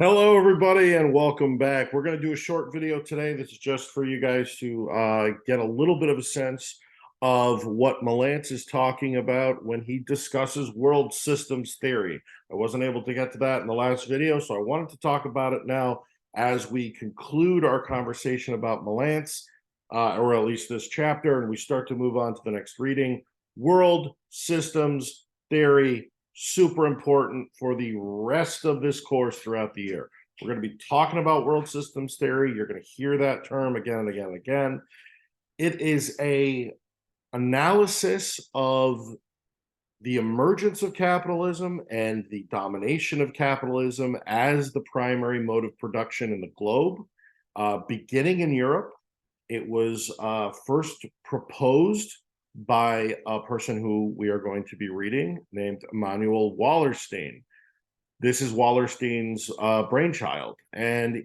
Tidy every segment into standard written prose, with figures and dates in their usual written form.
Hello, everybody, and welcome back. We're going to do a short video today. This is just for you guys to get a little bit of a sense of what Mielants is talking about when he discusses world systems theory. I wasn't able to get to that in the last video, so I wanted to talk about it now as we conclude our conversation about Mielants, or at least this chapter, and we start to move on to the next reading. World systems theory, super important for the rest of this course throughout the year. We're going to be talking about world systems theory. You're going to hear that term again and again and again. It is a analysis of the emergence of capitalism and the domination of capitalism as the primary mode of production in the globe, beginning in Europe. It was first proposed by a person who we are going to be reading named Emanuel Wallerstein. This is Wallerstein's brainchild, and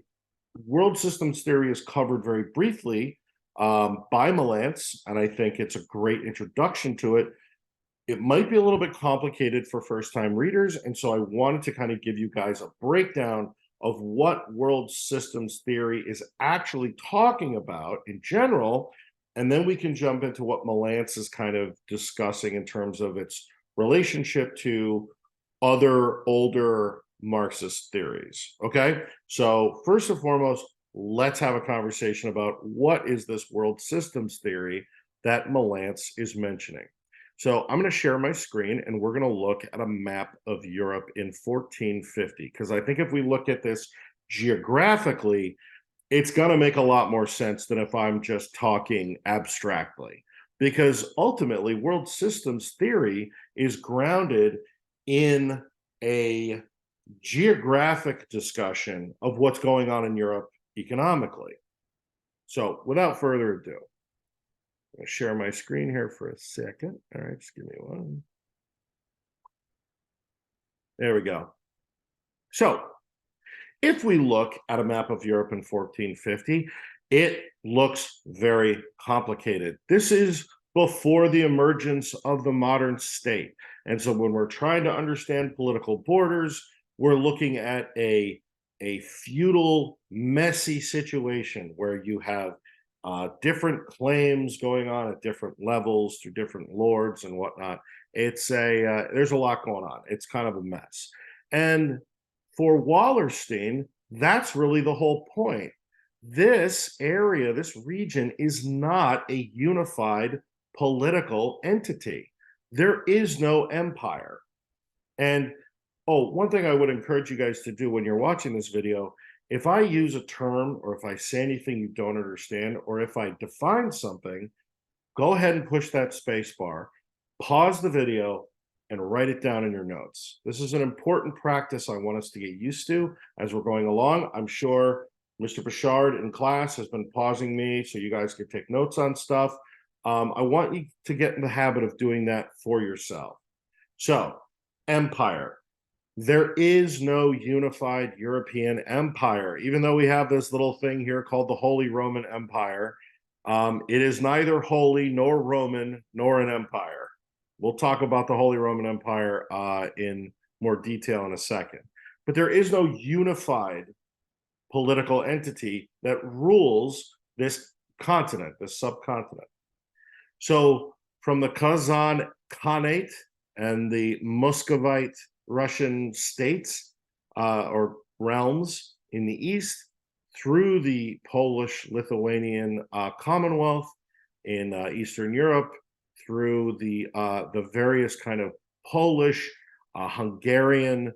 world systems theory is covered very briefly by Mielants, and I think it's a great introduction to it. It might be a little bit complicated for first-time readers, and so I wanted to kind of give you guys a breakdown of what world systems theory is actually talking about in general, and then we can jump into what Mielants is kind of discussing in terms of its relationship to other older Marxist theories. Okay, so first and foremost, let's have a conversation about what is this world systems theory that Mielants is mentioning. So I'm going to share my screen and we're going to look at a map of Europe in 1450, because I think if we look at this geographically, it's going to make a lot more sense than if I'm just talking abstractly, because ultimately world systems theory is grounded in a geographic discussion of what's going on in Europe economically. So without further ado, I'm going to share my screen here for a second. All right, just give me one. There we go. So if we look at a map of Europe in 1450, it looks very complicated. This is before the emergence of the modern state. And so when we're trying to understand political borders, we're looking at a feudal, messy situation where you have different claims going on at different levels to different lords and whatnot. It's there's a lot going on. It's kind of a mess. And for Wallerstein, that's really the whole point. This area, this region is not a unified political entity. There is no empire. And oh, one thing I would encourage you guys to do when you're watching this video, if I use a term or if I say anything you don't understand, or if I define something, go ahead and push that space bar, pause the video, and write it down in your notes. This is an important practice I want us to get used to as we're going along. I'm sure Mr. Bouchard in class has been pausing me so you guys can take notes on stuff. I want you to get in the habit of doing that for yourself. So, empire. There is no unified European empire, even though we have this little thing here called the Holy Roman Empire. It is neither holy nor Roman nor an empire. We'll talk about the Holy Roman Empire in more detail in a second. But there is no unified political entity that rules this continent, this subcontinent. So from the Kazan Khanate and the Muscovite Russian states or realms in the east, through the Polish-Lithuanian Commonwealth in Eastern Europe, through the various kind of Polish, Hungarian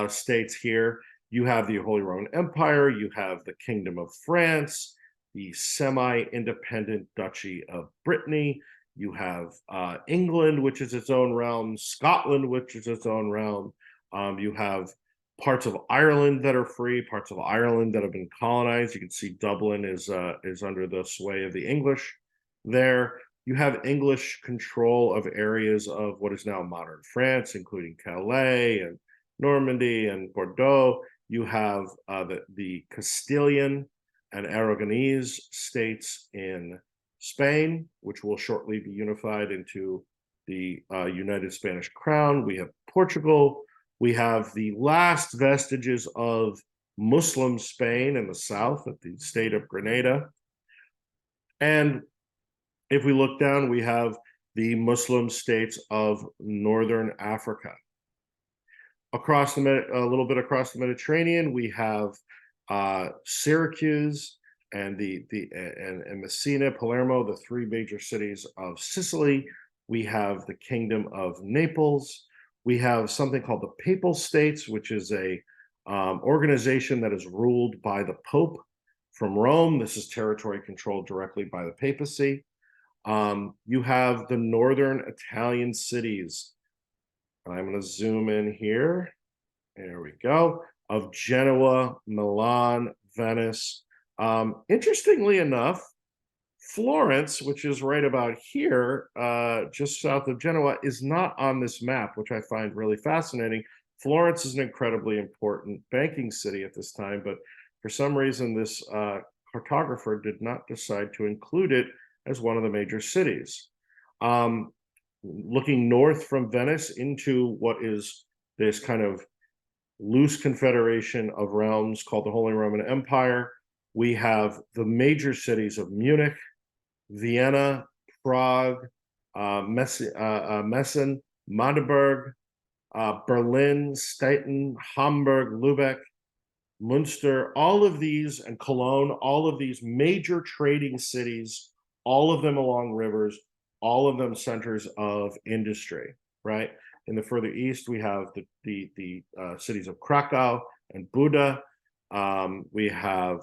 states here. You have the Holy Roman Empire, you have the Kingdom of France, the semi-independent Duchy of Brittany, you have England, which is its own realm, Scotland, which is its own realm. You have parts of Ireland that are free, parts of Ireland that have been colonized. You can see Dublin is under the sway of the English there. You have English control of areas of what is now modern France, including Calais and Normandy and Bordeaux. You have the Castilian and Aragonese states in Spain, which will shortly be unified into the United Spanish Crown. We have Portugal, We have the last vestiges of Muslim Spain in the south at the state of Grenada. And if we look down, we have the Muslim states of northern Africa. Across the a little bit across the Mediterranean, we have Syracuse and and Messina, Palermo, the three major cities of Sicily. We have the Kingdom of Naples. We have something called the Papal States, which is a organization that is ruled by the Pope from Rome. This is territory controlled directly by the papacy. You have the northern Italian cities. I'm going to zoom in here. There we go. Of Genoa, Milan, Venice. Interestingly enough, Florence, which is right about here, just south of Genoa, is not on this map, which I find really fascinating. Florence is an incredibly important banking city at this time, but for some reason, this cartographer did not decide to include it as one of the major cities. Looking north from Venice into what is this kind of loose confederation of realms called the Holy Roman Empire, we have the major cities of Munich, Vienna, Prague, Meissen, Magdeburg, Berlin, Stettin, Hamburg, Lübeck, Munster, all of these, and Cologne, all of these major trading cities, all of them along rivers, all of them centers of industry, right? In the further east, we have the cities of Krakow and Buda. We have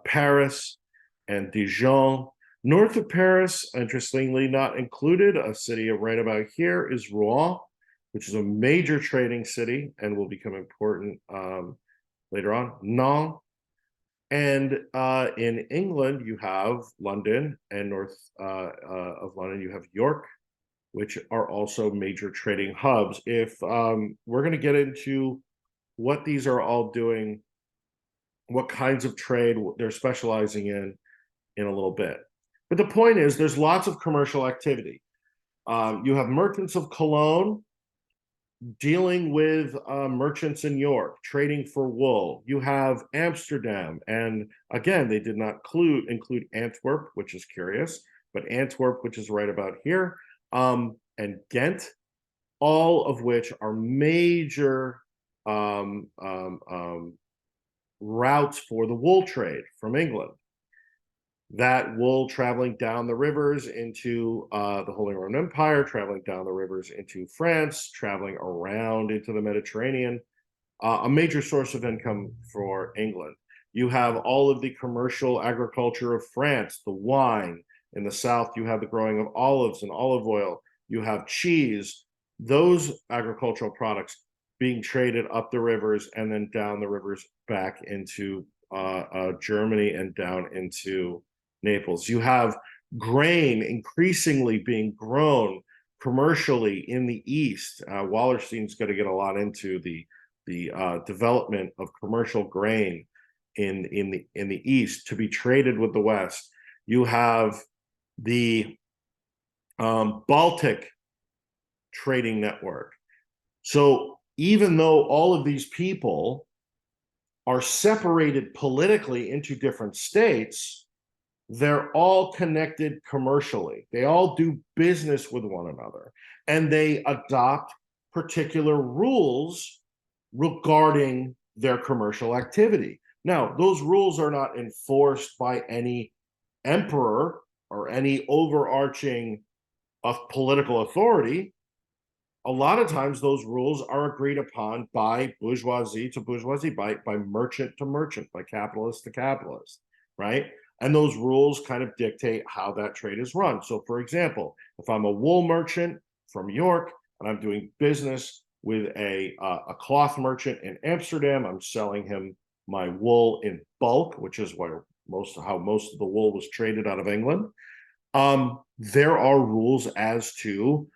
Paris and Dijon. North of Paris, interestingly not included, a city right about here is Rouen, which is a major trading city and will become important later on. Nantes. And in England, you have London, and north of London, you have York, which are also major trading hubs. If we're going to get into what these are all doing, what kinds of trade they're specializing in a little bit. But the point is, there's lots of commercial activity. You have merchants of Cologne dealing with merchants in York, trading for wool. You have Amsterdam, and again, they did not include Antwerp, which is curious, but Antwerp, which is right about here, and Ghent, all of which are major routes for the wool trade from England. That wool traveling down the rivers into the Holy Roman Empire, traveling down the rivers into France, traveling around into the Mediterranean, a major source of income for England. You have all of the commercial agriculture of France, the wine. In the south, you have the growing of olives and olive oil. You have cheese. Those agricultural products being traded up the rivers and then down the rivers back into Germany and down into Naples. You have grain increasingly being grown commercially in the East. Wallerstein's going to get a lot into the development of commercial grain in the East to be traded with the West. You have the Baltic trading network. So even though all of these people are separated politically into different states, they're all connected commercially. They all do business with one another, and they adopt particular rules regarding their commercial activity. Now, those rules are not enforced by any emperor or any overarching political authority. A lot of times those rules are agreed upon by bourgeoisie to bourgeoisie, by merchant to merchant, by capitalist to capitalist, right? And those rules kind of dictate how that trade is run. So, for example, if I'm a wool merchant from York and I'm doing business with a cloth merchant in Amsterdam, I'm selling him my wool in bulk, which is how most of the wool was traded out of England. There are rules as to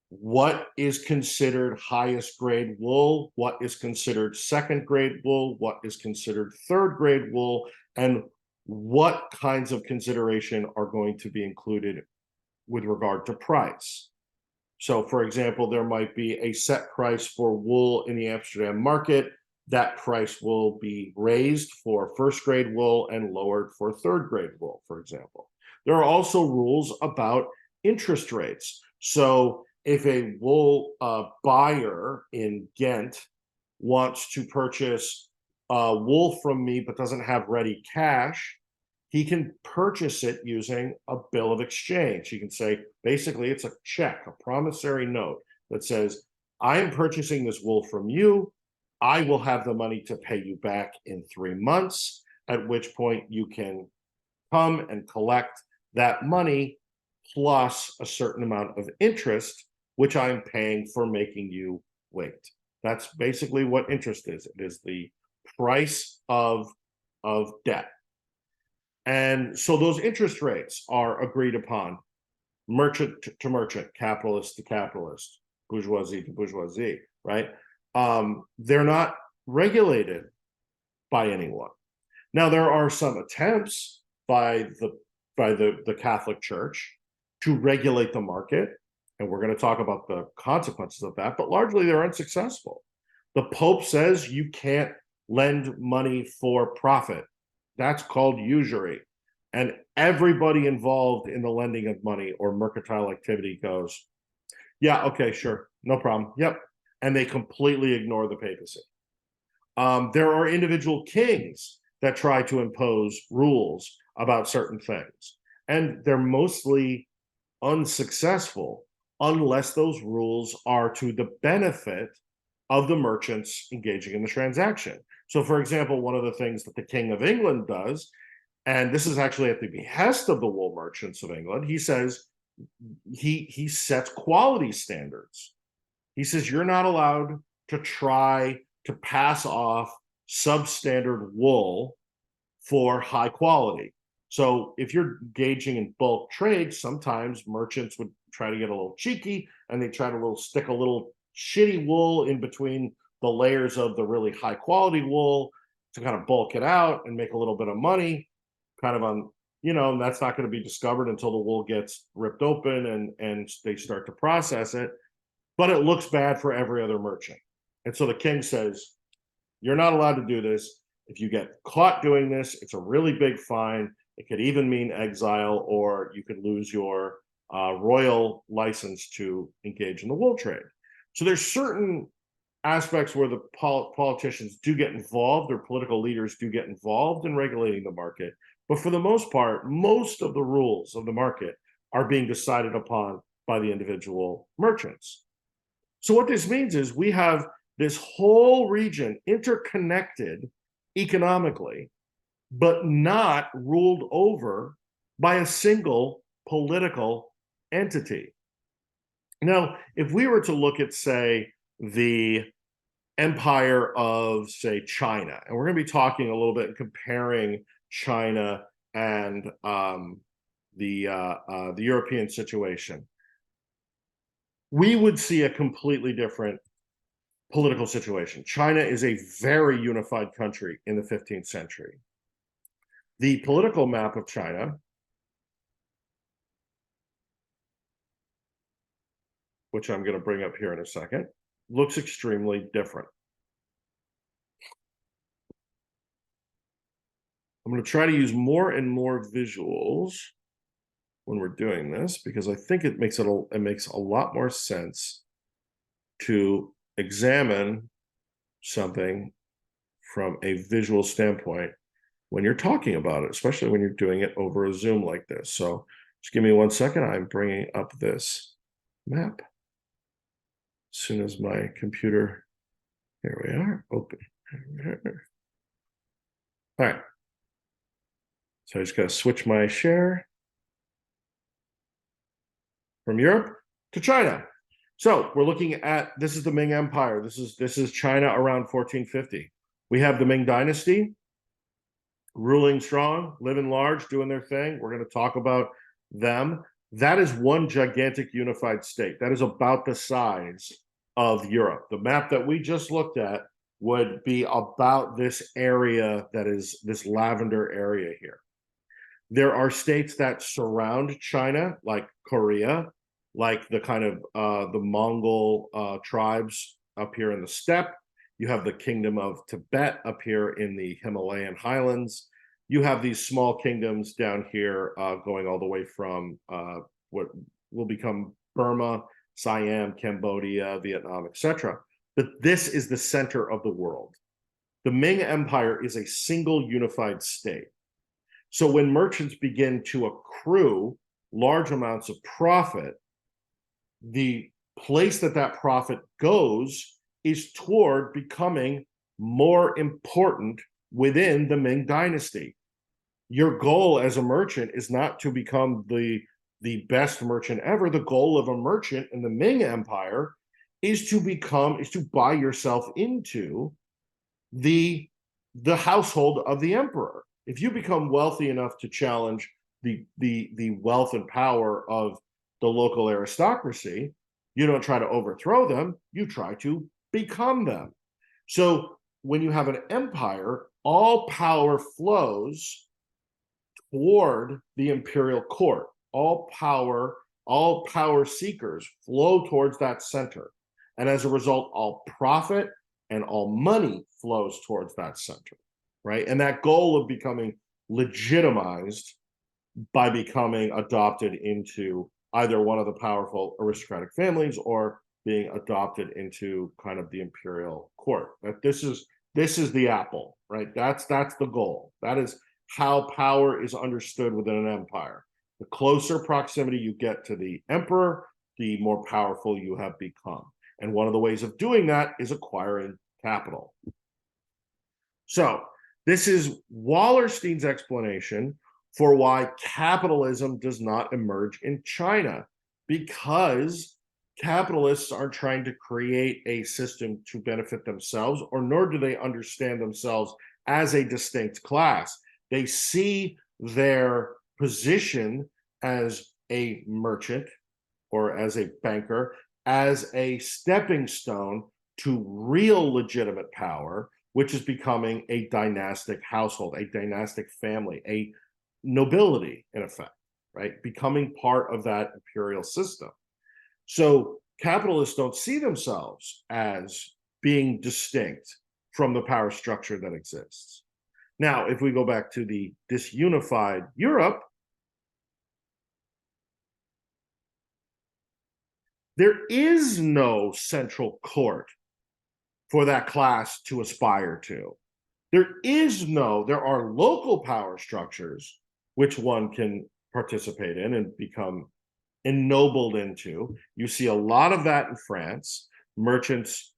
what is considered highest grade wool, what is considered second grade wool, what is considered third grade wool, and what kinds of consideration are going to be included with regard to price. So, for example, there might be a set price for wool in the Amsterdam market. That price will be raised for first grade wool and lowered for third grade wool, for example. There are also rules about interest rates. So, if a wool buyer in Ghent wants to purchase wool from me but doesn't have ready cash, he can purchase it using a bill of exchange. He can say, basically, it's a check, a promissory note that says, I am purchasing this wool from you. I will have the money to pay you back in 3 months, at which point you can come and collect that money plus a certain amount of interest, which I'm paying for making you wait. That's basically what interest is. It is the price of debt. And so those interest rates are agreed upon, merchant to merchant, capitalist to capitalist, bourgeoisie to bourgeoisie, right? They're not regulated by anyone. Now, there are some attempts by the Catholic Church to regulate the market, and we're going to talk about the consequences of that, but largely they're unsuccessful. The Pope says you can't lend money for profit. That's called usury. And everybody involved in the lending of money or mercantile activity goes, yeah, okay, sure, no problem. Yep. And they completely ignore the papacy. There are individual kings that try to impose rules about certain things, and they're mostly unsuccessful unless those rules are to the benefit of the merchants engaging in the transaction. So, for example, one of the things that the King of England does, and this is actually at the behest of the wool merchants of England, he says he sets quality standards. He says you're not allowed to try to pass off substandard wool for high quality. So if you're engaging in bulk trade, sometimes merchants would try to get a little cheeky and they try to stick a little shitty wool in between the layers of the really high quality wool to kind of bulk it out and make a little bit of money, kind of on, and that's not going to be discovered until the wool gets ripped open and they start to process it. But it looks bad for every other merchant. And so the king says, you're not allowed to do this. If you get caught doing this, it's a really big fine. It could even mean exile, or you could lose your royal license to engage in the wool trade. So there's certain aspects where the politicians do get involved, or political leaders do get involved in regulating the market. But for the most part, most of the rules of the market are being decided upon by the individual merchants. So what this means is we have this whole region interconnected economically, but not ruled over by a single political entity. Now, if we were to look at, say, the empire of, say, China, and we're going to be talking a little bit and comparing China and the European situation, we would see a completely different political situation. China is a very unified country in the 15th century. The political map of China, which I'm going to bring up here in a second, looks extremely different. I'm going to try to use more and more visuals when we're doing this, because I think it makes a lot more sense to examine something from a visual standpoint when you're talking about it, especially when you're doing it over a Zoom like this. So just give me 1 second. I'm bringing up this map. As soon as my computer, here we are, open. All right. So I just got to switch my share from Europe to China. So we're looking at, this is the Ming Empire. This is China around 1450. We have the Ming Dynasty ruling strong, living large, doing their thing. We're going to talk about them. That is one gigantic unified state. That is about the size of Europe. The map that we just looked at would be about this area, that is this lavender area here. There are states that surround China, like Korea, like the kind of the Mongol tribes up here in the steppe. You have the kingdom of Tibet up here in the Himalayan highlands. You have these small kingdoms down here going all the way from what will become Burma, Siam, Cambodia, Vietnam, etc. But this is the center of the world. The Ming Empire is a single unified state. So when merchants begin to accrue large amounts of profit, the place that that profit goes is toward becoming more important within the Ming dynasty. Your goal as a merchant is not to become the best merchant ever. The goal of a merchant in the Ming Empire is to buy yourself into the household of the emperor. If you become wealthy enough to challenge the wealth and power of the local aristocracy, you don't try to overthrow them, you try to become them. So when you have an empire, all power flows toward the imperial court. All power seekers flow towards that center. And as a result, all profit and all money flows towards that center, right? And that goal of becoming legitimized by becoming adopted into either one of the powerful aristocratic families or being adopted into kind of the imperial court. That this is the apple, right? That's the goal. That is how power is understood within an empire. The closer proximity you get to the emperor, the more powerful you have become. And one of the ways of doing that is acquiring capital. So this is Wallerstein's explanation for why capitalism does not emerge in China, because capitalists aren't trying to create a system to benefit themselves, or nor do they understand themselves as a distinct class. They see their position as a merchant or as a banker as a stepping stone to real legitimate power, which is becoming a dynastic household, a dynastic family, a nobility, in effect, right? Becoming part of that imperial system. So capitalists don't see themselves as being distinct from the power structure that exists. Now, if we go back to the disunified Europe, there is no central court for that class to aspire to. There are local power structures which one can participate in and become ennobled into. You see a lot of that in France, merchants,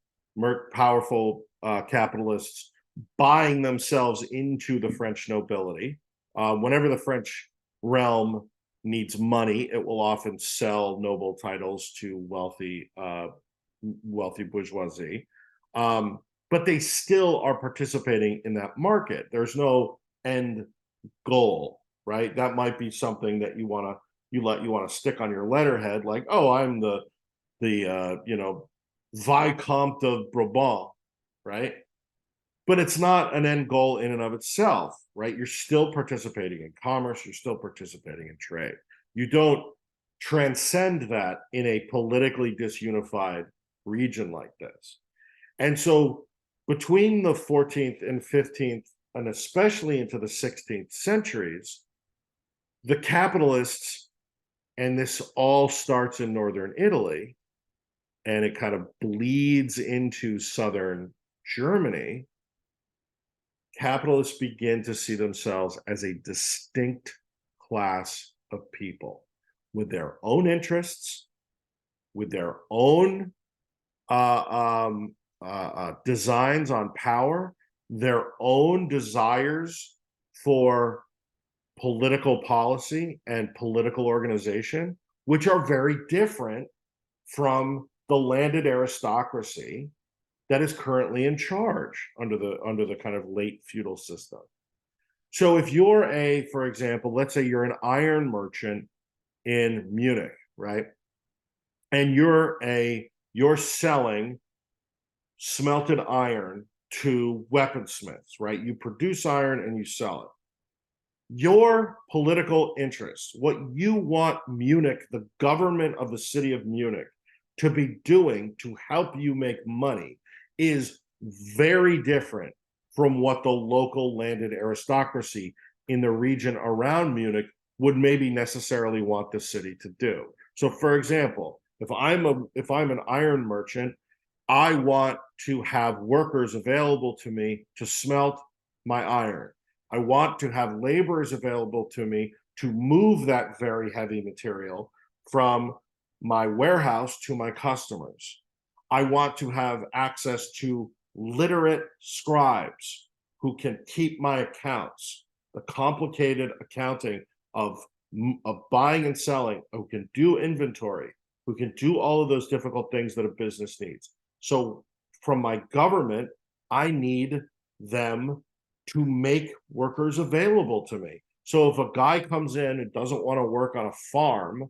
powerful capitalists buying themselves into the French nobility. Whenever the French realm needs money, it will often sell noble titles to wealthy bourgeoisie. But they still are participating in that market. There's no end goal, right? That might be something that you want to stick on your letterhead, like, oh, I'm the Vicomte of Brabant, right? But it's not an end goal in and of itself, right? You're still participating in commerce, you're still participating in trade. You don't transcend that in a politically disunified region like this. And so between the 14th and 15th, and especially into the 16th centuries, the capitalists, and this all starts in northern Italy, and it kind of bleeds into southern Germany, capitalists begin to see themselves as a distinct class of people with their own interests, with their own designs on power, their own desires for political policy and political organization, which are very different from the landed aristocracy that is currently in charge under the kind of late feudal system. So if you're for example, let's say you're an iron merchant in Munich, right? And you're selling smelted iron to weaponsmiths, right? You produce iron and you sell it. your political interests, what you want Munich, the government of the city of Munich, to be doing to help you make money is very different from what the local landed aristocracy in the region around Munich would maybe necessarily want the city to do. So, for example, if I'm an iron merchant, I want to have workers available to me to smelt my iron. I want to have laborers available to me to move that very heavy material from my warehouse to my customers. I want to have access to literate scribes who can keep my accounts, the complicated accounting of, of buying and selling, who can do inventory, who can do all of those difficult things that a business needs. So from my government, I need them to make workers available to me. So if a guy comes in and doesn't want to work on a farm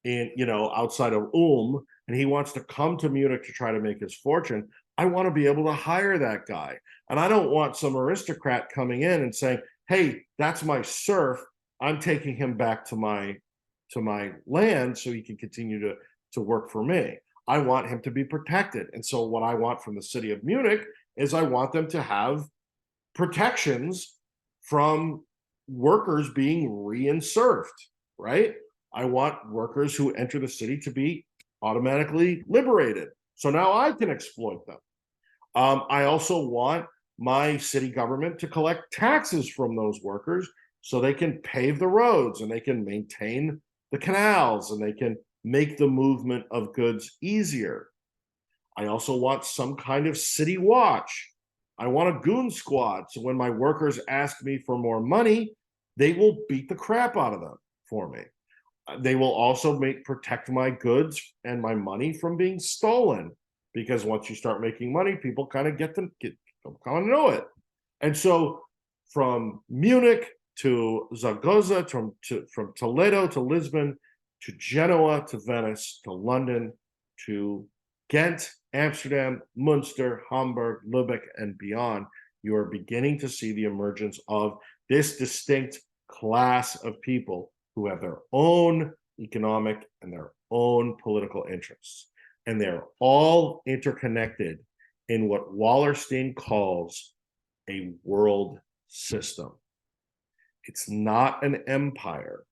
in, outside of Ulm, and he wants to come to Munich to try to make his fortune, I want to be able to hire that guy. And I don't want some aristocrat coming in and saying, hey, that's my serf, I'm taking him back to my land so he can continue to work for me. I want him to be protected. And so what I want from the city of Munich is I want them to have protections from workers being reinserved, right? I want workers who enter the city to be automatically liberated. So now I can exploit them. I also want my city government to collect taxes from those workers so they can pave the roads and they can maintain the canals and they can make the movement of goods easier. I also want some kind of city watch. I want a goon squad. So when my workers ask me for more money, they will beat the crap out of them for me. They will also protect my goods and my money from being stolen, because once you start making money, people kind of kind of know it. And so from Munich to Zaragoza, from Toledo to Lisbon, to Genoa, to Venice, to London, to Ghent, Amsterdam, Munster, Hamburg, Lübeck, and beyond, you are beginning to see the emergence of this distinct class of people who have their own economic and their own political interests. And they're all interconnected in what Wallerstein calls a world system. It's not an empire.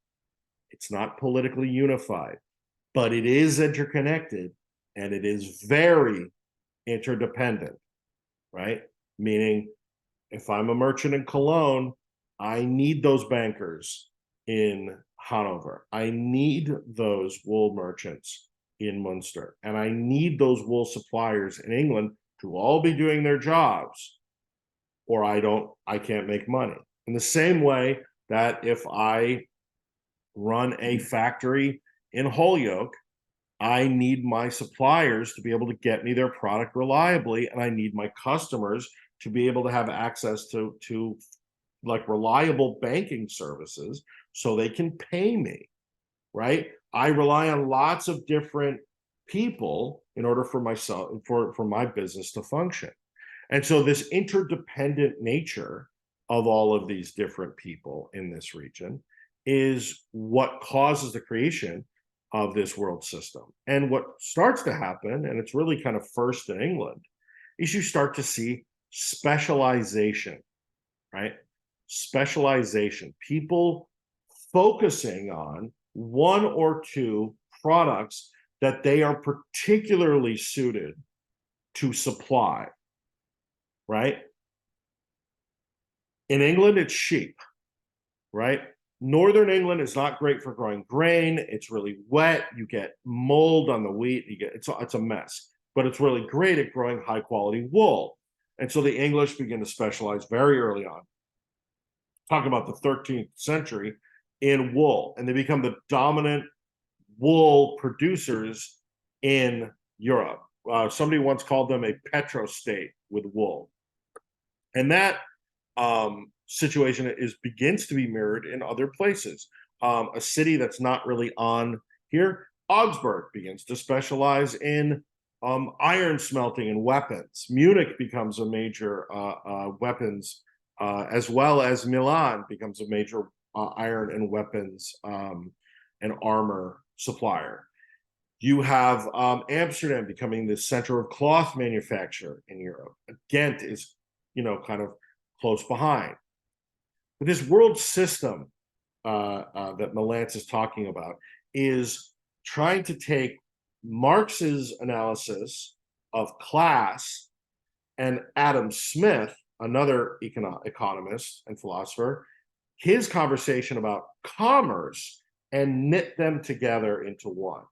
It's not politically unified, but it is interconnected and it is very interdependent, right? Meaning, if I'm a merchant in Cologne, I need those bankers in Hanover. I need those wool merchants in Munster. And I need those wool suppliers in England to all be doing their jobs, or I can't make money. In the same way that if I run a factory in Holyoke, I need my suppliers to be able to get me their product reliably, and I need my customers to be able to have access to like reliable banking services so they can pay me, right? I rely on lots of different people in order for my business to function. And so this interdependent nature of all of these different people in this region is what causes the creation of this world system. And what starts to happen, and it's really kind of first in England, is you start to see specialization, right? Specialization, people focusing on one or two products that they are particularly suited to supply, right? In England, it's sheep, right? Northern England is not great for growing grain. It's really wet. You get mold on the wheat. It's a mess, but it's really great at growing high quality wool. And so the English begin to specialize very early on, talking about the 13th century, in wool, and they become the dominant wool producers in Europe. Somebody once called them a petrostate with wool. And that situation begins to be mirrored in other places. A city that's not really on here, Augsburg, begins to specialize in iron smelting and weapons. Munich becomes a major weapons as well as Milan becomes a major iron and weapons and armor supplier. You have Amsterdam becoming the center of cloth manufacture in Europe. Ghent is, kind of close behind. But this world system that Mielants is talking about is trying to take Marx's analysis of class and Adam Smith, another economist and philosopher, his conversation about commerce and knit them together into one.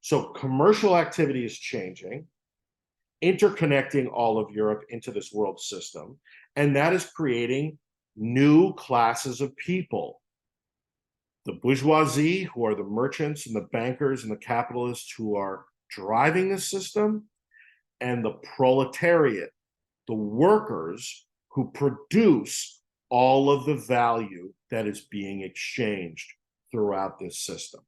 So commercial activity is changing, interconnecting all of Europe into this world system, and that is creating new classes of people. The bourgeoisie, who are the merchants and the bankers and the capitalists who are driving this system, and the proletariat, the workers who produce all of the value that is being exchanged throughout this system.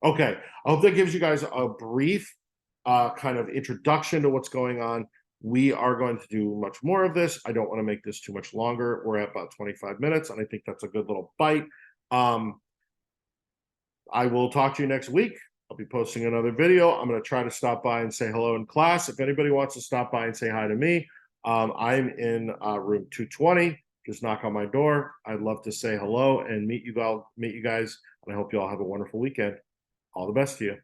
Okay, I hope that gives you guys a brief kind of introduction to what's going on. We are going to do much more of this. I don't want to make this too much longer. We're at about 25 minutes, and I think that's a good little bite. I will talk to you next week. I'll be posting another video. I'm going to try to stop by and say hello in class. If anybody wants to stop by and say hi to me, I'm in room 220. Just knock on my door. I'd love to say hello and meet you guys. And I hope you all have a wonderful weekend. All the best to you.